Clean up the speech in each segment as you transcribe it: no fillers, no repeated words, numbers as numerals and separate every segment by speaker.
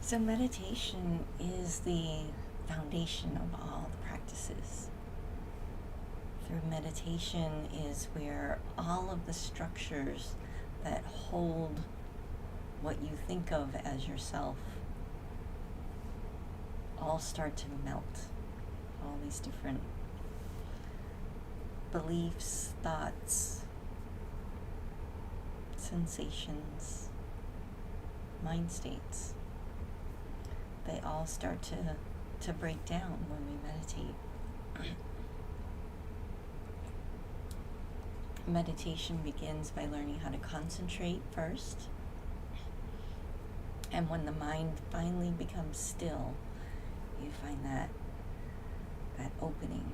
Speaker 1: So meditation is the foundation of all the practices. Through meditation is where all of the structures that hold what you think of as yourself all start to melt. All these different beliefs, thoughts, sensations, mind states. They all start to break down when we meditate. Meditation begins by learning how to concentrate first. And when the mind finally becomes still, you find that opening,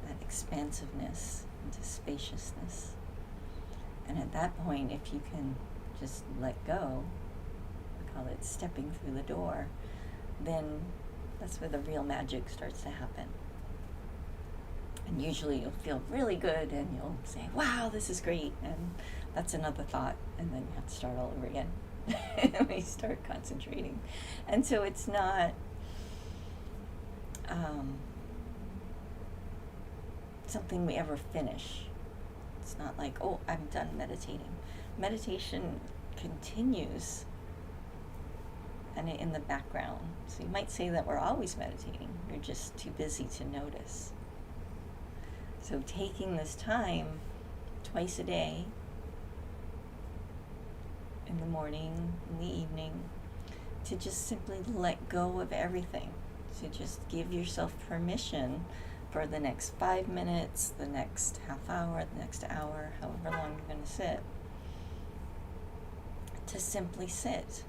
Speaker 1: that expansiveness into spaciousness. And at that point, if you can just let go, we call it stepping through the door, then that's where the real magic starts to happen. And usually you'll feel really good and you'll say, wow, this is great. And that's another thought. And then you have to start all over again. We start concentrating. And so it's not something we ever finish. It's not like, oh, I'm done meditating. Meditation continues and in the background. So you might say that we're always meditating. You're just too busy to notice. So taking this time twice a day, in the morning, in the evening, to just simply let go of everything. To just give yourself permission for the next 5 minutes, the next half hour, the next hour, however long you're going to sit, to simply sit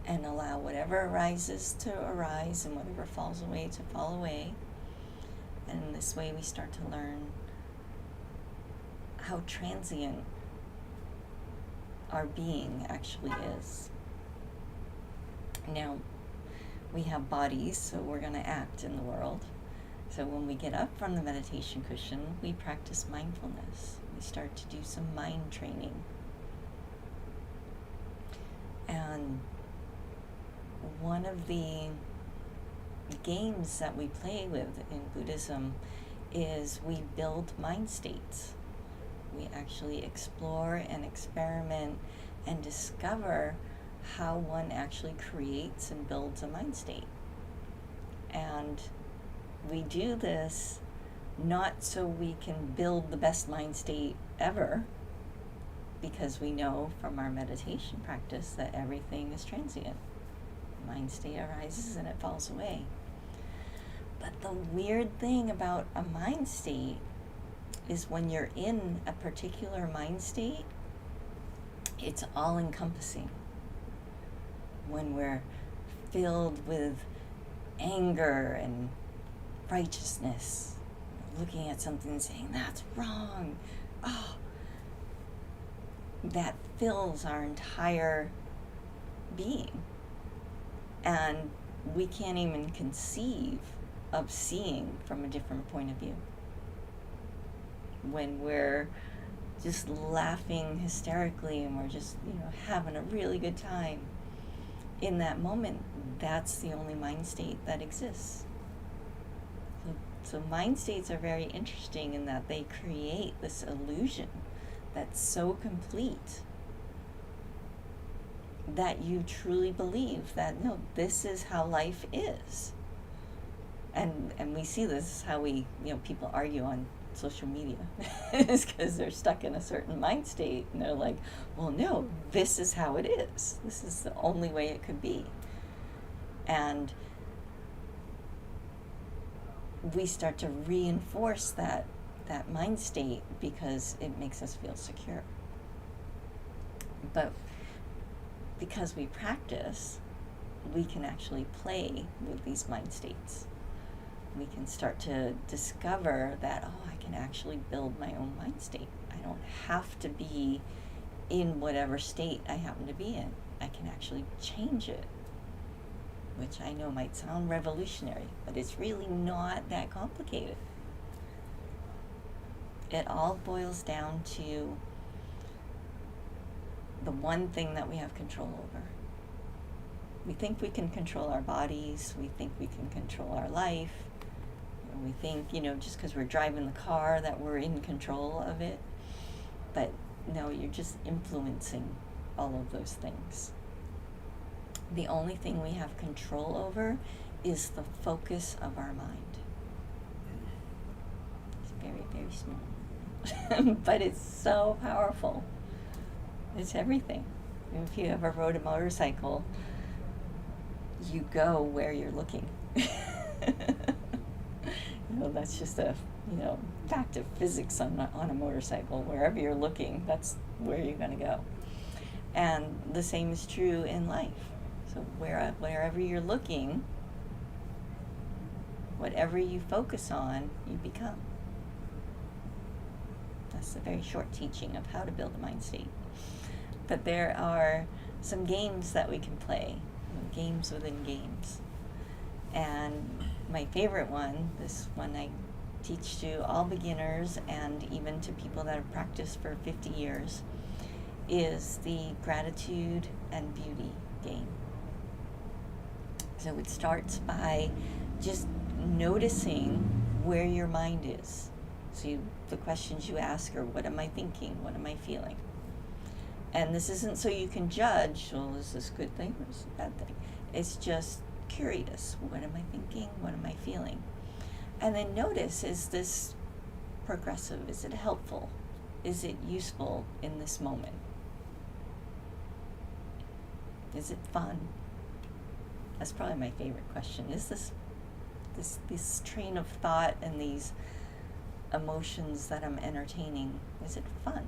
Speaker 1: and allow whatever arises to arise and whatever falls away to fall away. And in this way we start to learn how transient our being actually is. Now, we have bodies, so we're going to act in the world. So when we get up from the meditation cushion, we practice mindfulness. We start to do some mind training. And one of the games that we play with in Buddhism is we build mind states. We actually explore and experiment and discover how one actually creates and builds a mind state. And we do this not so we can build the best mind state ever, because we know from our meditation practice that everything is transient. Mind state arises and it falls away. But the weird thing about a mind state is when you're in a particular mind state, it's all encompassing. When we're filled with anger and righteousness, looking at something and saying, that's wrong, that fills our entire being. And we can't even conceive of seeing from a different point of view. When we're just laughing hysterically and we're just, having a really good time, in that moment, that's the only mind state that exists. So mind states are very interesting in that they create this illusion that's so complete that you truly believe that, no, this is how life is. And we see this is how we, people argue on social media is because they're stuck in a certain mind state and they're like, well, no, this is how it is. This is the only way it could be. And we start to reinforce that mind state because it makes us feel secure. But because we practice, we can actually play with these mind states. We can start to discover that, I can actually build my own mind state. I don't have to be in whatever state I happen to be in. I can actually change it, which I know might sound revolutionary, but it's really not that complicated. It all boils down to the one thing that we have control over, We think we can control our bodies. We think we can control our life. We think, just because we're driving the car that we're in control of it. But no, you're just influencing all of those things. The only thing we have control over is the focus of our mind. It's very, very small. But it's so powerful. It's everything. If you ever rode a motorcycle, you go where you're looking. That's just a fact of physics on a motorcycle. Wherever you're looking, that's where you're going to go. And the same is true in life. So wherever you're looking, whatever you focus on, you become. That's a very short teaching of how to build a mind state. But there are some games that we can play, games within games. And my favorite one, this one I teach to all beginners and even to people that have practiced for 50 years, is the gratitude and beauty game. So it starts by just noticing where your mind is. So the questions you ask are, what am I thinking? What am I feeling? And this isn't so you can judge, well, is this a good thing or is this a bad thing? It's just curious. What am I thinking? What am I feeling? And then notice, is this progressive? Is it helpful? Is it useful in this moment? Is it fun? That's probably my favorite question. Is this train of thought and these emotions that I'm entertaining, is it fun?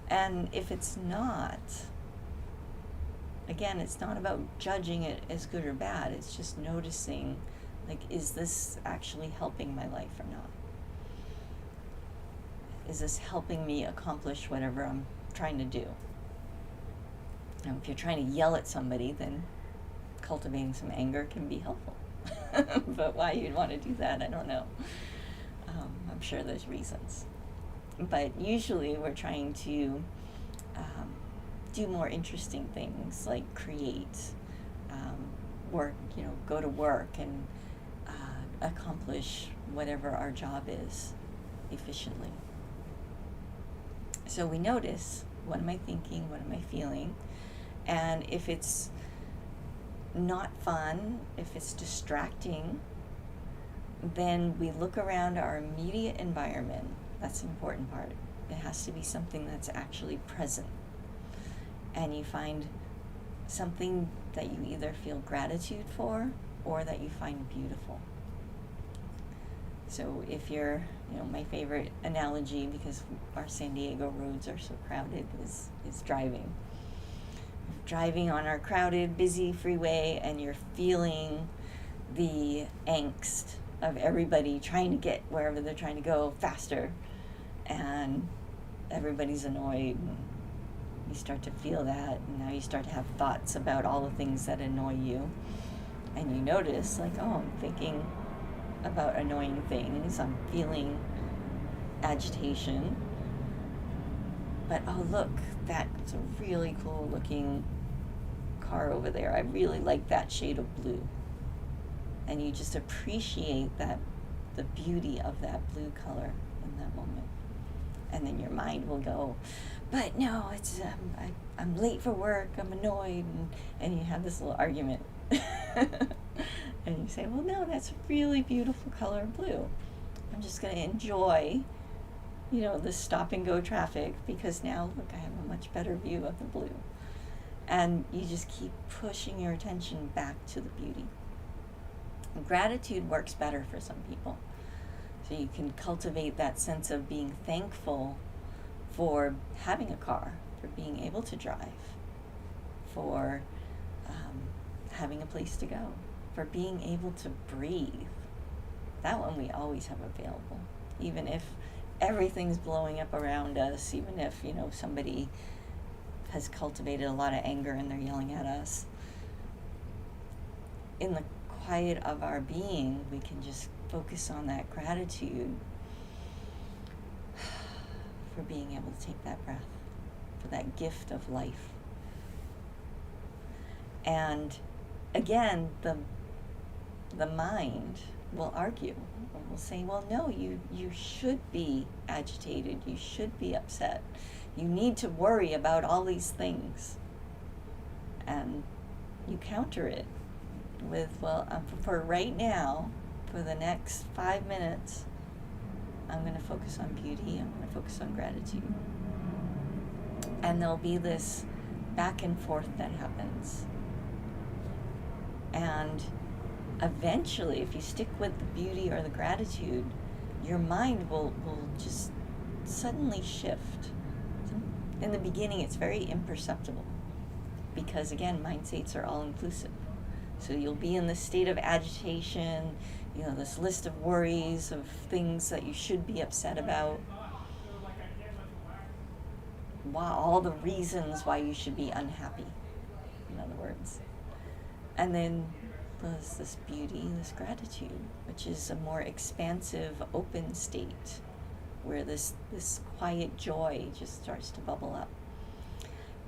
Speaker 1: And if it's not, again, it's not about judging it as good or bad. It's just noticing, is this actually helping my life or not? Is this helping me accomplish whatever I'm trying to do? Now, if you're trying to yell at somebody, then cultivating some anger can be helpful. But why you'd want to do that, I don't know. I'm sure there's reasons. But usually we're trying to do more interesting things, like create, work, go to work and accomplish whatever our job is efficiently. So we notice, what am I thinking? What am I feeling? And if it's not fun, if it's distracting, then we look around our immediate environment. That's the important part. It has to be something that's actually present. And you find something that you either feel gratitude for or that you find beautiful. So if you're, my favorite analogy, because our San Diego roads are so crowded, is driving. Driving on our crowded, busy freeway, and you're feeling the angst of everybody trying to get wherever they're trying to go faster, and everybody's annoyed, and you start to feel that, and now you start to have thoughts about all the things that annoy you, and you notice, I'm thinking about annoying things, I'm feeling agitation, but look, that's a really cool looking car over there. I really like that shade of blue. And you just appreciate the beauty of that blue color in that moment. And then your mind will go, but no, it's I'm late for work, I'm annoyed, and you have this little argument. And you say, well, no, that's a really beautiful color of blue. I'm just going to enjoy, this stop and go traffic, because now, look, I have a much better view of the blue. And you just keep pushing your attention back to the beauty. Gratitude works better for some people. So you can cultivate that sense of being thankful for having a car, for being able to drive, for having a place to go, for being able to breathe. That one we always have available. Even if everything's blowing up around us, even if, somebody has cultivated a lot of anger and they're yelling at us, in the quiet of our being, we can just focus on that gratitude for being able to take that breath, for that gift of life. And again, the mind will argue and will say, well, no, you should be agitated, you should be upset, you need to worry about all these things. And you counter it with, well, for right now, for the next 5 minutes, I'm going to focus on beauty, I'm going to focus on gratitude. And there'll be this back and forth that happens. And eventually, if you stick with the beauty or the gratitude, your mind will just suddenly shift. In the beginning, it's very imperceptible because, again, mind states are all inclusive. So you'll be in this state of agitation, this list of worries, of things that you should be upset about. Wow, all the reasons why you should be unhappy, in other words. And then there's this beauty, this gratitude, which is a more expansive, open state where this quiet joy just starts to bubble up.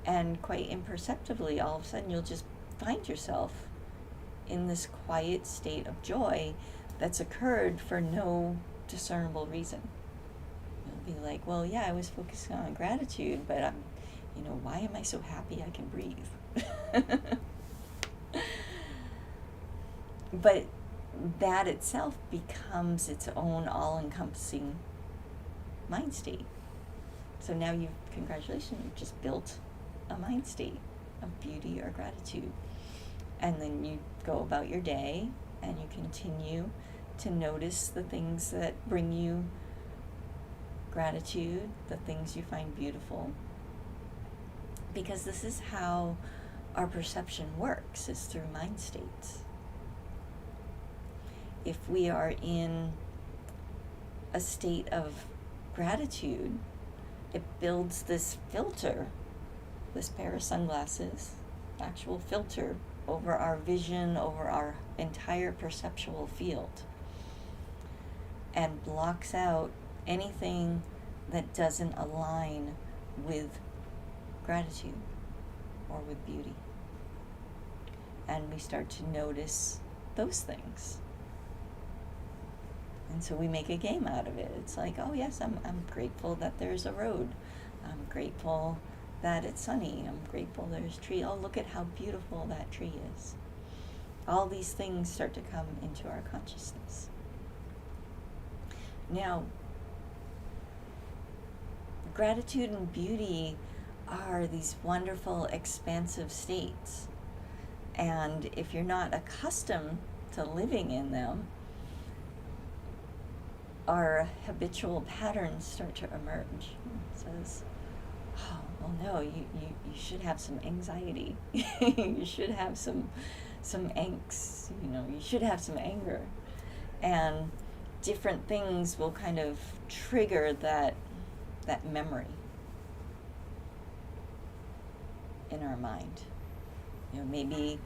Speaker 1: And quite imperceptibly, all of a sudden, you'll just find yourself in this quiet state of joy that's occurred for no discernible reason. You'll be like, well, yeah, I was focusing on gratitude, but why am I so happy I can breathe? But that itself becomes its own all-encompassing mind state. So now congratulations, you've just built a mind state of beauty or gratitude. And then you go about your day and you continue to notice the things that bring you gratitude, the things you find beautiful. Because this is how our perception works, is through mind states. If we are in a state of gratitude, it builds this filter, this pair of sunglasses, actual filter over our vision, over our entire perceptual field, and blocks out anything that doesn't align with gratitude or with beauty. And we start to notice those things. And so we make a game out of it. It's like, oh yes, I'm grateful that there's a road. I'm grateful that it's sunny. I'm grateful there's a tree. Oh, look at how beautiful that tree is. All these things start to come into our consciousness. Now, gratitude and beauty are these wonderful, expansive states. And if you're not accustomed to living in them, our habitual patterns start to emerge. It says, oh, well, no, you should have some anxiety. You should have some angst. You should have some anger. And different things will kind of trigger that memory in our mind. Maybe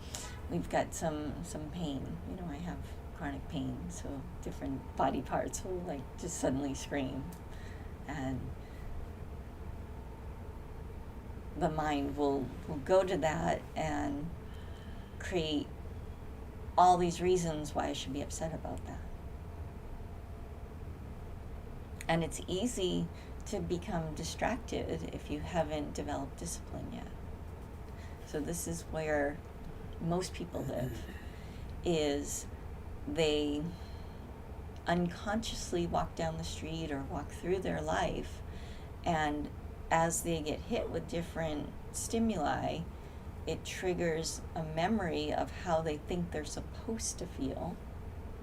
Speaker 1: we've got some pain. I have chronic pain, so different body parts will just suddenly scream, and the mind will go to that and create all these reasons why I should be upset about that. And it's easy to become distracted if you haven't developed discipline yet. So this is where most people live, is they unconsciously walk down the street or walk through their life, and as they get hit with different stimuli, it triggers a memory of how they think they're supposed to feel,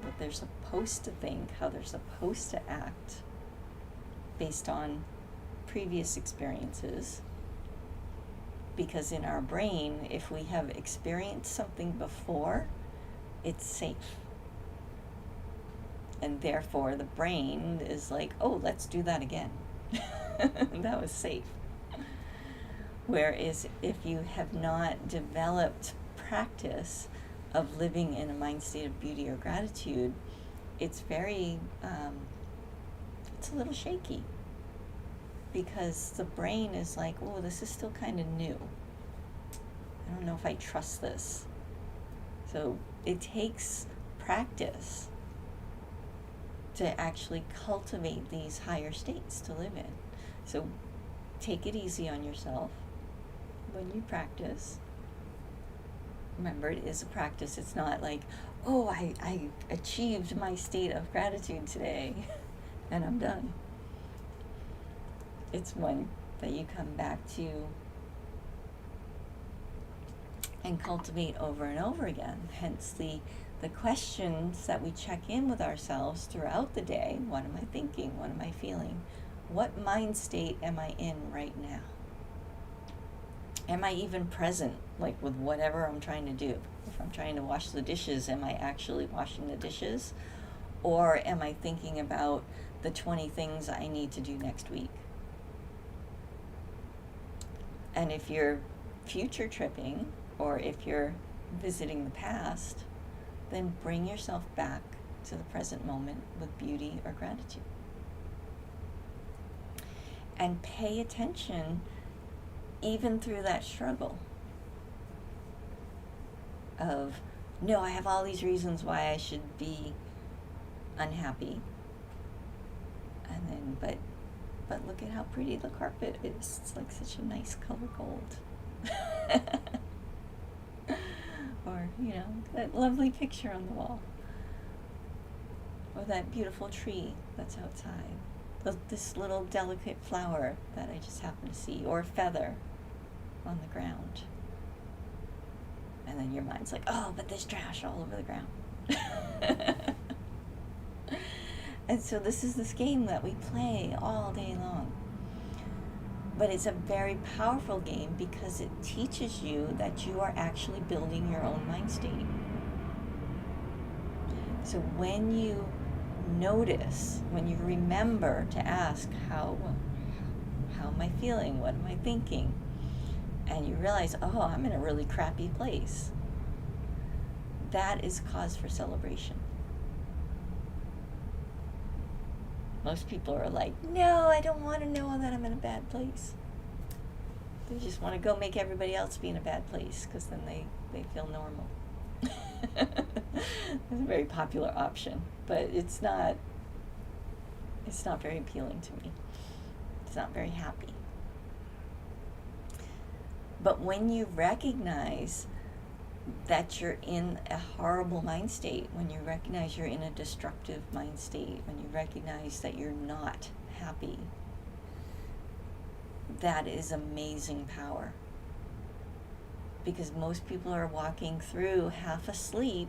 Speaker 1: what they're supposed to think, how they're supposed to act based on previous experiences. Because in our brain, if we have experienced something before, it's safe. And therefore the brain is like, oh, let's do that again. That was safe. Whereas if you have not developed practice of living in a mind state of beauty or gratitude, it's very, it's a little shaky. Because the brain is like, oh, this is still kind of new. I don't know if I trust this. So it takes practice to actually cultivate these higher states to live in. So take it easy on yourself when you practice. Remember, it is a practice. It's not like, oh, I achieved my state of gratitude today and I'm done. It's one that you come back to and cultivate over and over again. Hence the questions that we check in with ourselves throughout the day. What am I thinking? What am I feeling? What mind state am I in right now? Am I even present, like with whatever I'm trying to do? If I'm trying to wash the dishes, am I actually washing the dishes? Or am I thinking about the 20 things I need to do next week? And if you're future tripping, or if you're visiting the past, then bring yourself back to the present moment with beauty or gratitude. And pay attention even through that struggle of, no, I have all these reasons why I should be unhappy. And then, but look at how pretty the carpet is. It's like such a nice color gold. Or, that lovely picture on the wall. Or that beautiful tree that's outside. This little delicate flower that I just happen to see. Or a feather on the ground. And then your mind's like, oh, but there's trash all over the ground. And so this is this game that we play all day long. But it's a very powerful game because it teaches you that you are actually building your own mind state. So when you notice, when you remember to ask, how am I feeling? What am I thinking? And you realize, oh, I'm in a really crappy place. That is cause for celebration. Most people are like, no, I don't want to know that I'm in a bad place. They just want to go make everybody else be in a bad place because then they feel normal. It's a very popular option, but it's not very appealing to me. It's not very happy. But when you recognize that you're in a horrible mind state, when you recognize you're in a destructive mind state, when you recognize that you're not happy, that is amazing power. Because most people are walking through half asleep,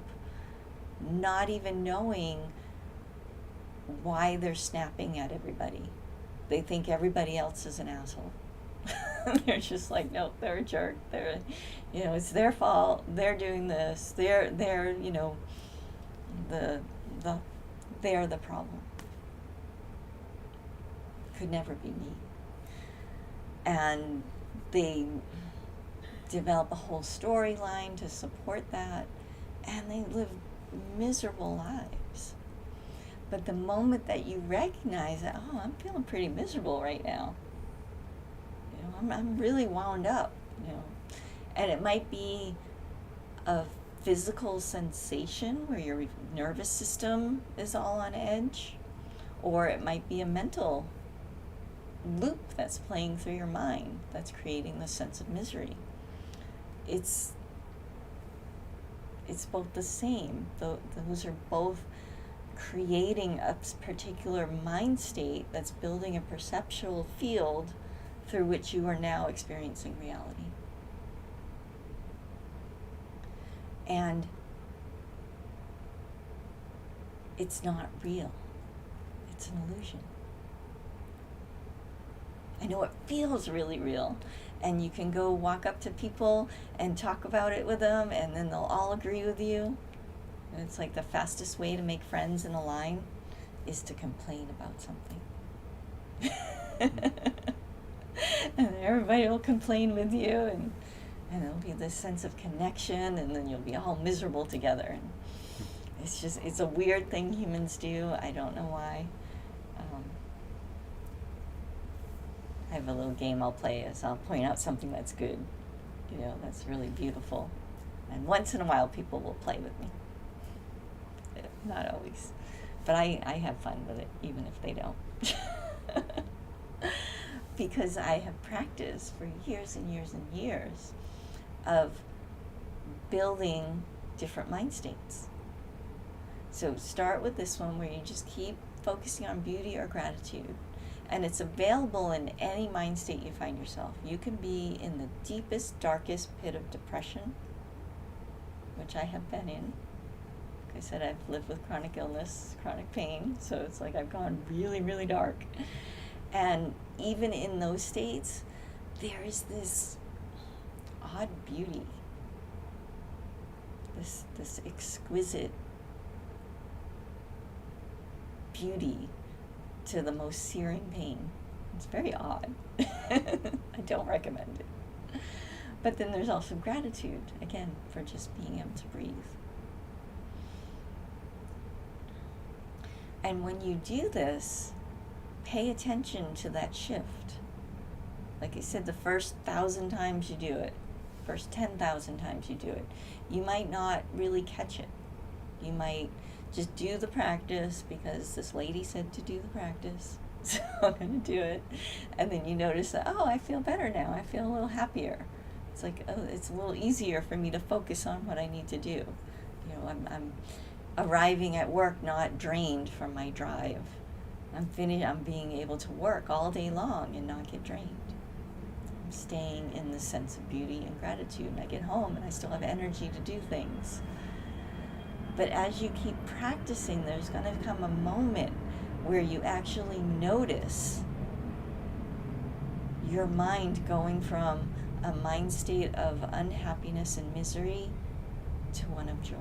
Speaker 1: not even knowing why they're snapping at everybody. They think everybody else is an asshole. They're just like, nope, they're a jerk. They're, it's their fault. They're doing this. They're they're the problem. Could never be me. And they develop a whole storyline to support that, and they live miserable lives. But the moment that you recognize that, oh, I'm feeling pretty miserable right now. I'm really wound up, And it might be a physical sensation where your nervous system is all on edge, or it might be a mental loop that's playing through your mind that's creating the sense of misery. It's both the same. Those are both creating a particular mind state that's building a perceptual field through which you are now experiencing reality. And it's not real. It's an illusion. I know it feels really real, and you can go walk up to people and talk about it with them, and then they'll all agree with you. And it's like the fastest way to make friends in a line is to complain about something. And everybody will complain with you, and there'll be this sense of connection, and then you'll be all miserable together. And it's a weird thing humans do. I don't know why. I have a little game I'll play is I'll point out something that's good. that's really beautiful. And once in a while, people will play with me. Not always. But I have fun with it, even if they don't. Because I have practiced for years and years and years of building different mind states. So start with this one where you just keep focusing on beauty or gratitude. And it's available in any mind state you find yourself. You can be in the deepest, darkest pit of depression, which I have been in. Like I said, I've lived with chronic illness, chronic pain, so it's like I've gone really, really dark. And even in those states, there is this odd beauty, this exquisite beauty to the most searing pain. It's very odd. I don't recommend it. But then there's also gratitude, again, for just being able to breathe. And when you do this, pay attention to that shift. Like I said, the first 1,000 times you do it, first 10,000 times you do it, you might not really catch it. You might just do the practice because this lady said to do the practice, so I'm going to do it. And then you notice that, oh, I feel better now. I feel a little happier. It's like, oh, it's a little easier for me to focus on what I need to do. I'm arriving at work not drained from my drive. I'm being able to work all day long and not get drained. I'm staying in the sense of beauty and gratitude. And I get home and I still have energy to do things. But as you keep practicing, there's going to come a moment where you actually notice your mind going from a mind state of unhappiness and misery to one of joy.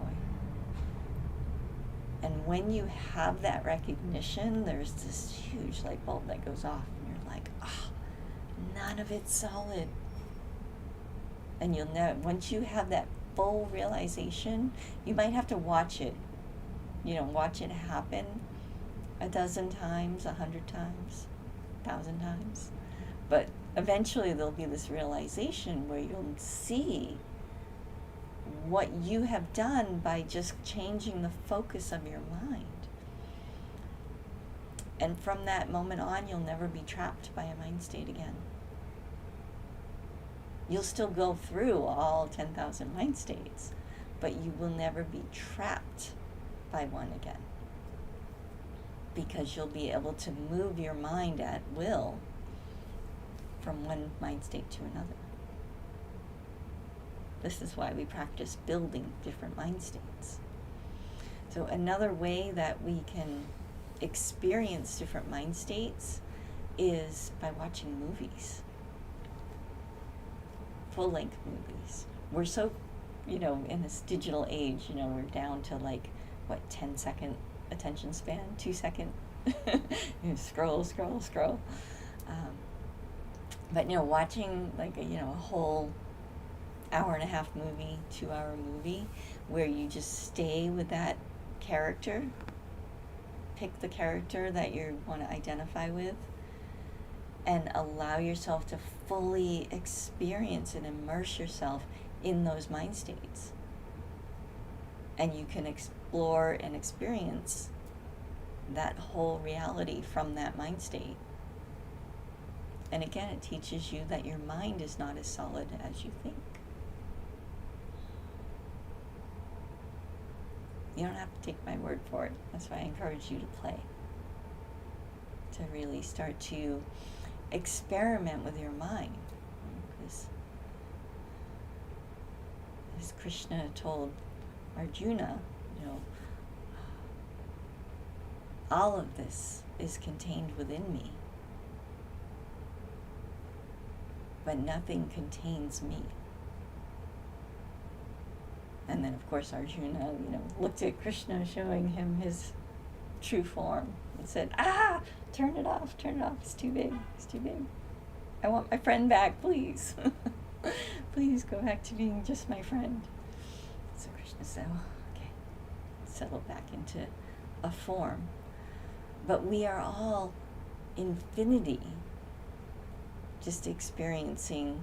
Speaker 1: And when you have that recognition, there's this huge light bulb that goes off, and you're like, none of it's solid. And you'll know, once you have that full realization, you might have to watch it, watch it happen 12 times, 100 times, 1,000 times. But eventually there'll be this realization where you'll see what you have done by just changing the focus of your mind. And from that moment on, you'll never be trapped by a mind state again. You'll still go through all 10,000 mind states, but you will never be trapped by one again. Because you'll be able to move your mind at will from one mind state to another. This is why we practice building different mind states. So another way that we can experience different mind states is by watching movies. Full-length movies. We're so, in this digital age, we're down to 10-second attention span, 2-second. Scroll. But watching a whole hour-and-a-half movie, 2-hour movie, where you just stay with that character, pick the character that you want to identify with, and allow yourself to fully experience and immerse yourself in those mind states. And you can explore and experience that whole reality from that mind state. And again, it teaches you that your mind is not as solid as you think. You don't have to take my word for it. That's why I encourage you to play. To really start to experiment with your mind. Because as Krishna told Arjuna, all of this is contained within me, but nothing contains me. And then, of course, Arjuna, looked at Krishna showing him his true form and said, turn it off, it's too big. I want my friend back, please. Please go back to being just my friend. So Krishna said, okay, settle back into a form. But we are all infinity, just experiencing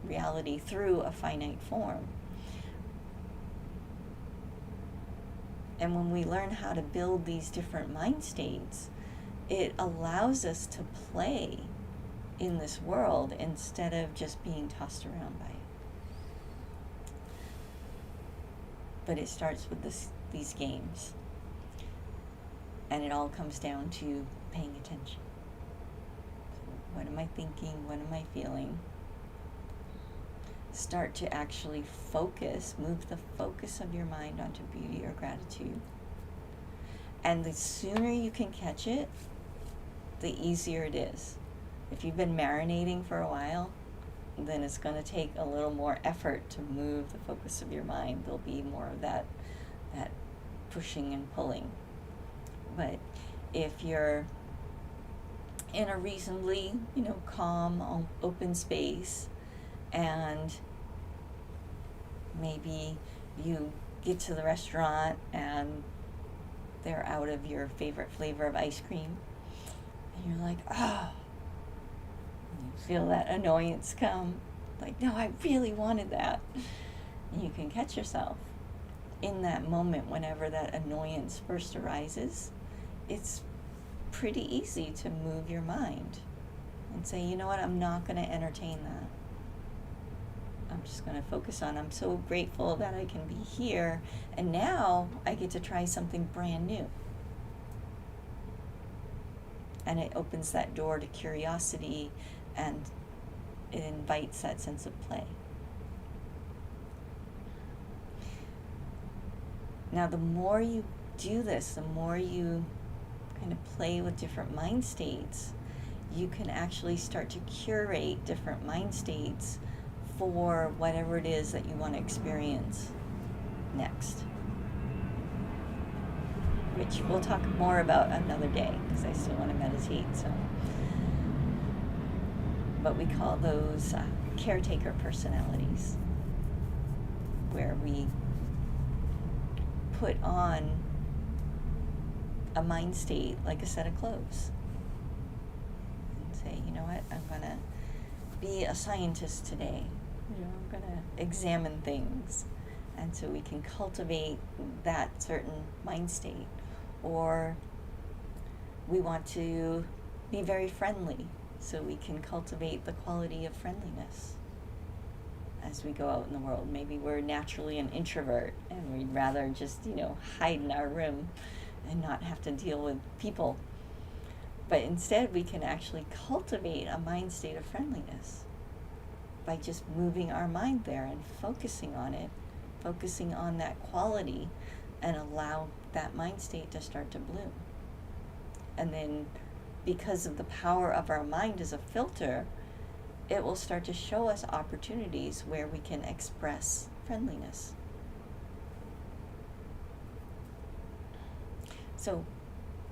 Speaker 1: reality through a finite form. And when we learn how to build these different mind states, it allows us to play in this world instead of just being tossed around by it. But it starts with these games. And it all comes down to paying attention. So what am I thinking? What am I feeling? Start to actually focus, move the focus of your mind onto beauty or gratitude. And the sooner you can catch it, the easier it is. If you've been marinating for a while, then it's going to take a little more effort to move the focus of your mind. There'll be more of that pushing and pulling. But if you're in a reasonably, calm, open space, and maybe you get to the restaurant and they're out of your favorite flavor of ice cream, and you're like, oh, you feel that annoyance come, like, no, I really wanted that. And you can catch yourself in that moment whenever that annoyance first arises. It's pretty easy to move your mind and say, you know what, I'm not going to entertain that. I'm just going to focus on, I'm so grateful that I can be here, and now I get to try something brand new. And it opens that door to curiosity, and it invites that sense of play. Now, the more you do this, the more you kind of play with different mind states, you can actually start to curate different mind states for whatever it is that you want to experience next, which we'll talk more about another day, because I still want to meditate. So, but we call those caretaker personalities, where we put on a mind state like a set of clothes and say, you know what, I'm going to be a scientist today. I'm going to examine things. And so we can cultivate that certain mind state. Or we want to be very friendly, so we can cultivate the quality of friendliness as we go out in the world. Maybe we're naturally an introvert and we'd rather just, hide in our room and not have to deal with people. But instead we can actually cultivate a mind state of friendliness by just moving our mind there and focusing on it, focusing on that quality, and allow that mind state to start to bloom. And then, because of the power of our mind as a filter, it will start to show us opportunities where we can express friendliness. So,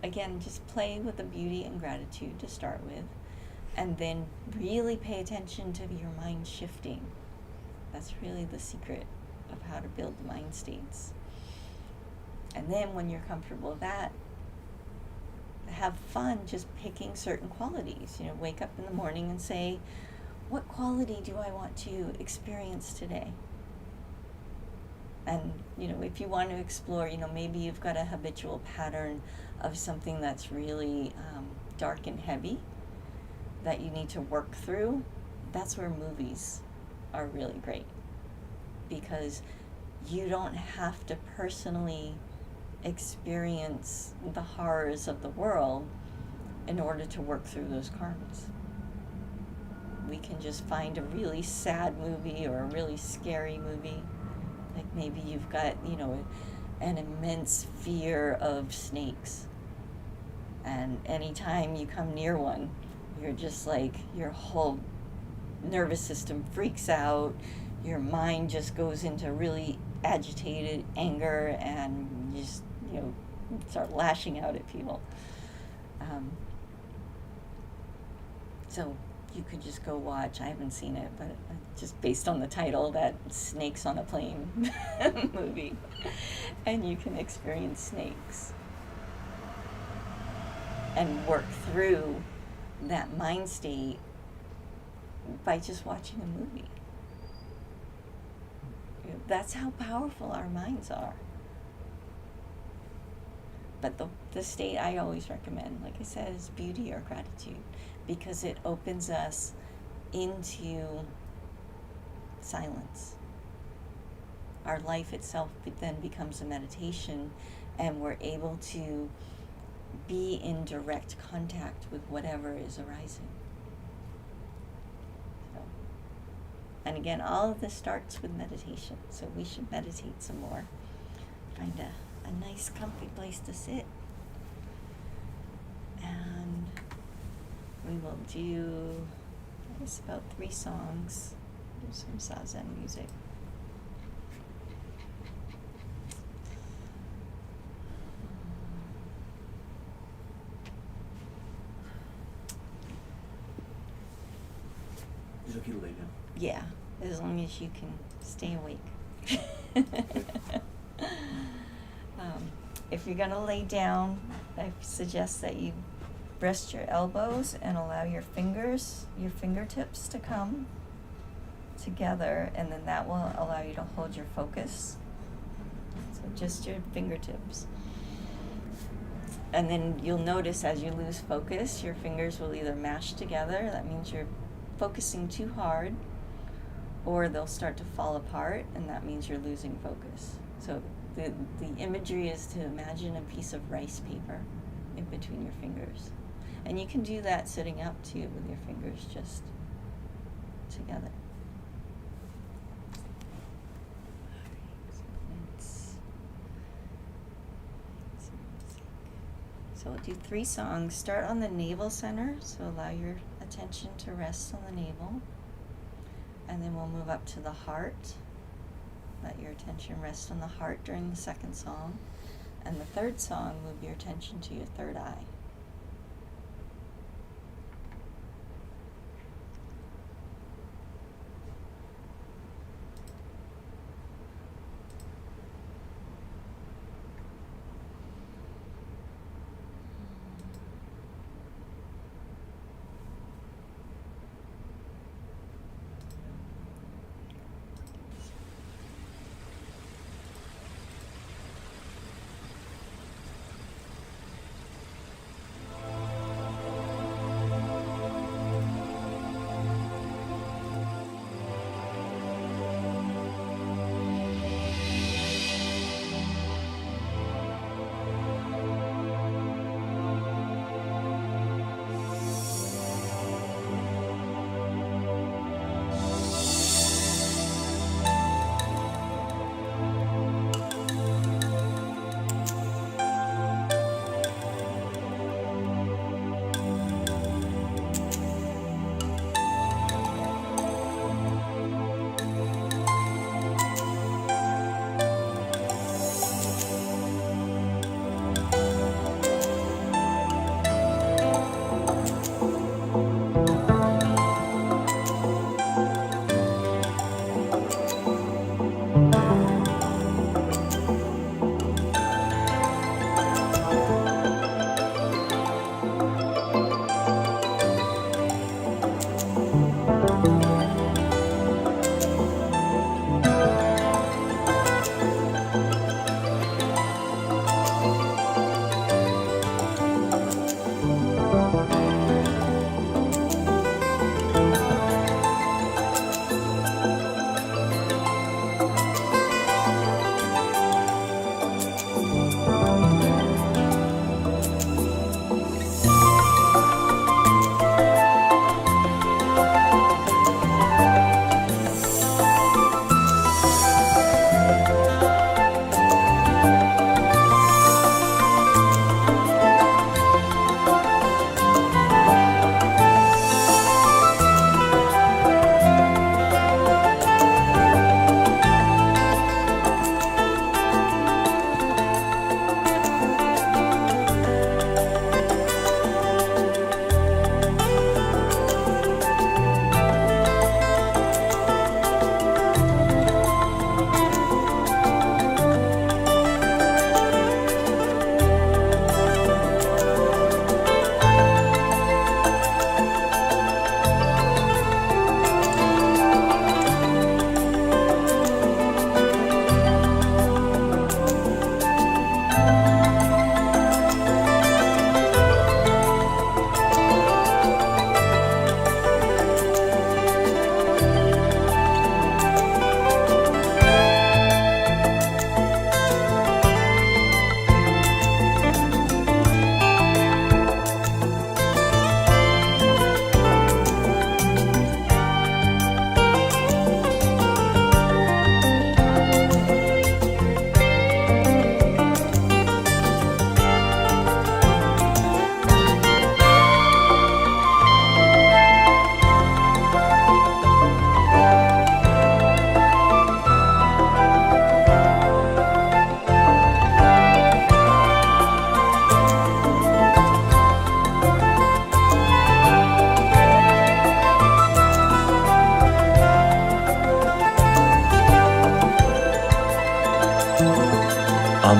Speaker 1: again, just play with the beauty and gratitude to start with, and then really pay attention to your mind shifting. That's really the secret of how to build the mind states. And then when you're comfortable with that, have fun just picking certain qualities. Wake up in the morning and say, what quality do I want to experience today? And, if you want to explore, maybe you've got a habitual pattern of something that's really dark and heavy that you need to work through. That's where movies are really great, because you don't have to personally experience the horrors of the world in order to work through those karmas. We can just find a really sad movie or a really scary movie. Like maybe you've got, an immense fear of snakes. And anytime you come near one, you're just like, your whole nervous system freaks out. Your mind just goes into really agitated anger, and you just, start lashing out at people. So you could just go watch, I haven't seen it, but just based on the title, that Snakes on a Plane movie. And you can experience snakes and work through that mind state by just watching a movie. That's how powerful our minds are. But the state I always recommend, like I said, is beauty or gratitude, because it opens us into silence. Our life itself then becomes a meditation, and we're able to be in direct contact with whatever is arising. So, and again, all of this starts with meditation, so we should meditate some more. Find a nice comfy place to sit, and we will do, I guess, about 3 songs. Do some zazen music.
Speaker 2: Is it okay to lay down?
Speaker 1: Yeah, as long as you can stay awake. If you're going to lay down, I suggest that you rest your elbows and allow your fingertips to come together, and then that will allow you to hold your focus. So just your fingertips. And then you'll notice as you lose focus, your fingers will either mash together, that means you're focusing too hard, or they'll start to fall apart, and that means you're losing focus. So the imagery is to imagine a piece of rice paper in between your fingers. And you can do that sitting up too, with your fingers just together. So we'll do 3 songs. Start on the navel center, so allow your attention to rest on the navel. And then we'll move up to the heart. Let your attention rest on the heart during the 2nd song. And the 3rd song, move your attention to your 3rd eye.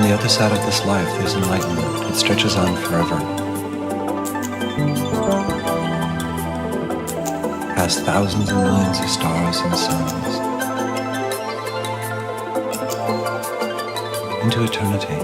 Speaker 2: the other side of this life, there's enlightenment. It stretches on forever. Past thousands and millions of stars and suns. Into eternity.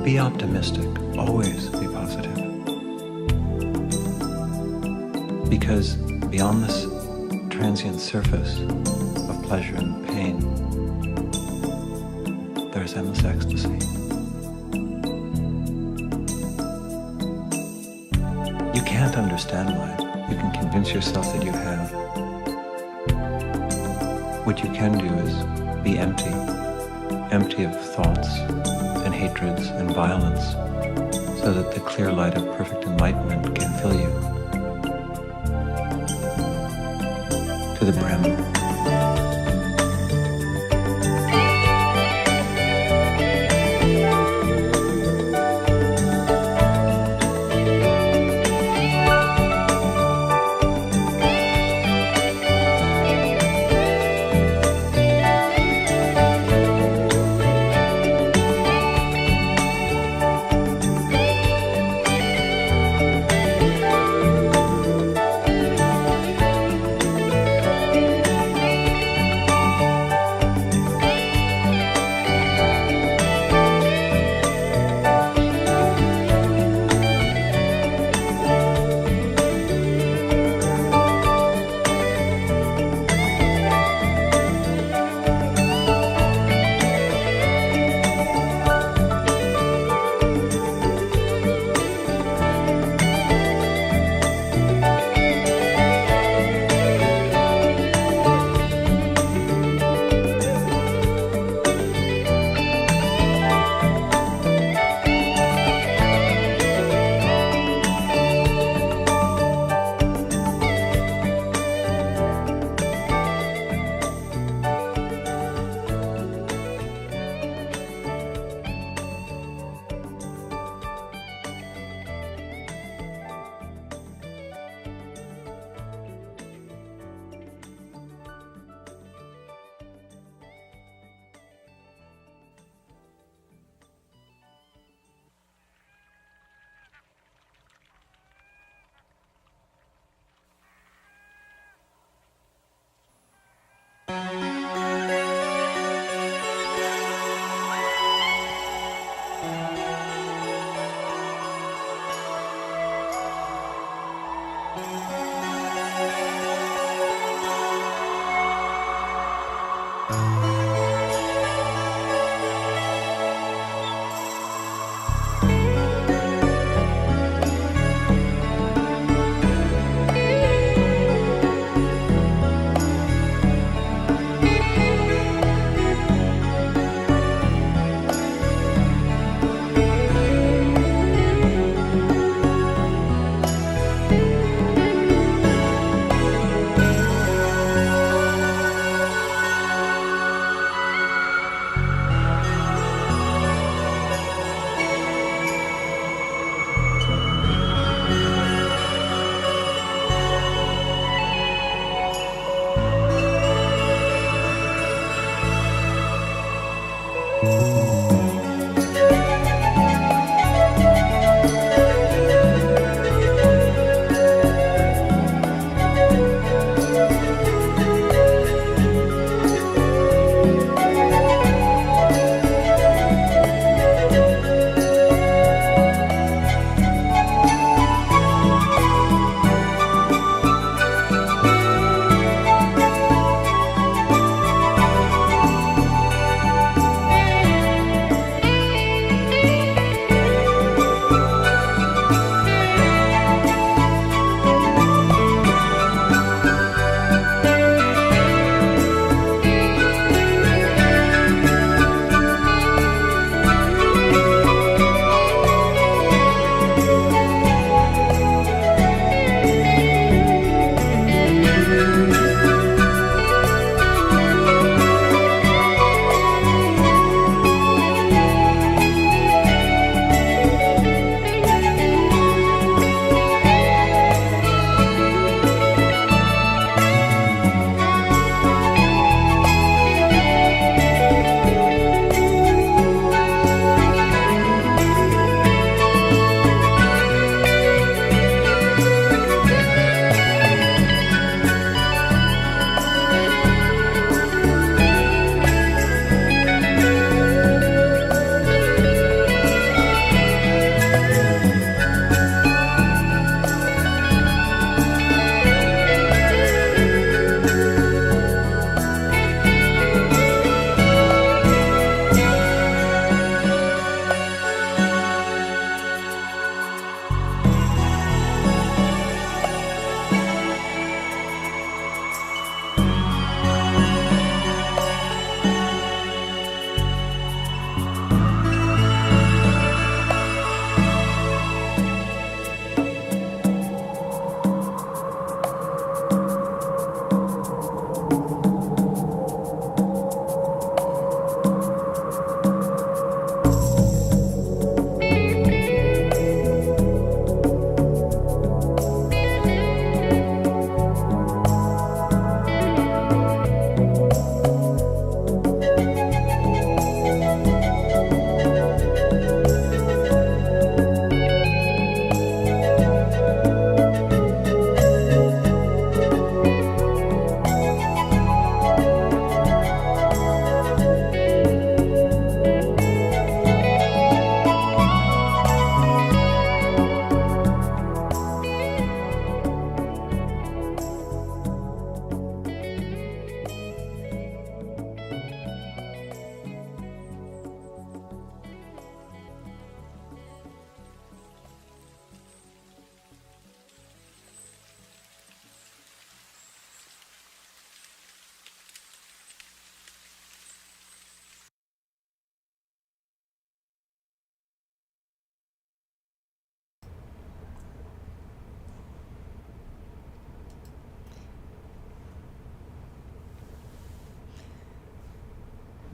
Speaker 2: Be optimistic, always be positive. Because beyond this transient surface of pleasure and pain, there is endless ecstasy. You can't understand life. You can convince yourself that you have. What you can do is be empty, empty of thoughts and hatreds and violence, so that the clear light of perfect enlightenment can fill you to the brim.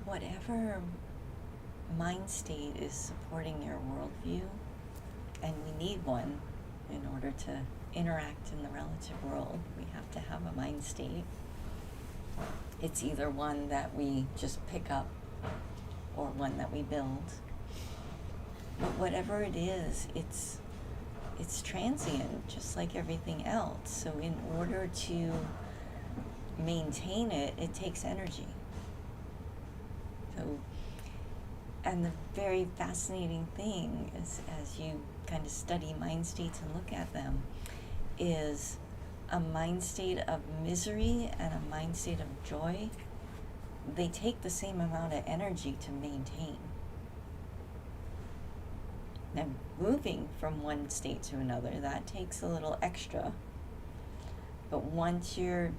Speaker 1: Whatever mind state is supporting your worldview, and we need one in order to interact in the relative world, we have to have a mind state. It's either one that we just pick up or one that we build. But whatever it is, it's transient, just like everything else. So in order to maintain it, it takes energy. So, and the very fascinating thing is, as you kind of study mind states and look at them, is a mind state of misery and a mind state of joy, they take the same amount of energy to maintain. Now, moving from one state to another, that takes a little extra. But once you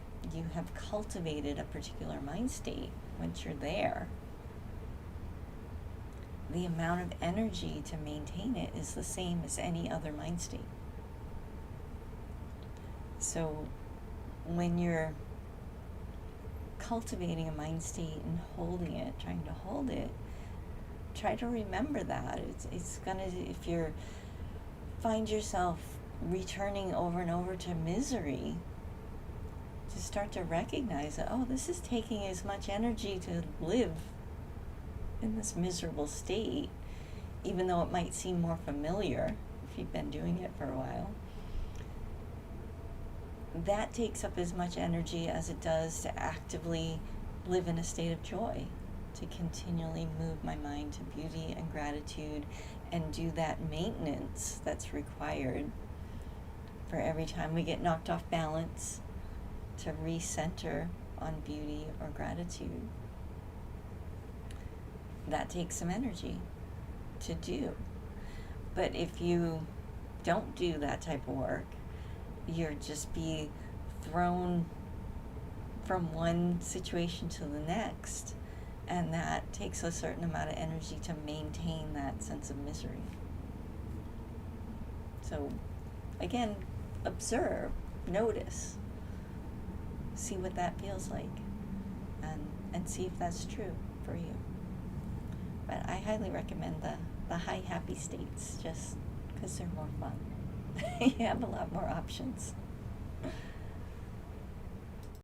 Speaker 1: have cultivated a particular mind state, once you're there, the amount of energy to maintain it is the same as any other mind state. So when you're cultivating a mind state and holding it, trying to hold it, try to remember that. It's gonna, if you find yourself returning over and over to misery, to start to recognize that, oh, this is taking as much energy to live in this miserable state, even though it might seem more familiar if you've been doing it for a while. That takes up as much energy as it does to actively live in a state of joy, to continually move my mind to beauty and gratitude and do that maintenance that's required for every time we get knocked off balance, to recenter on beauty or gratitude. That takes some energy to do. But if you don't do that type of work, you'll just be thrown from one situation to the next, and that takes a certain amount of energy to maintain that sense of misery. So again, observe, notice, see what that feels like, and see if that's true for you. But I highly recommend the high happy states, just because they're more fun. You have a lot more options.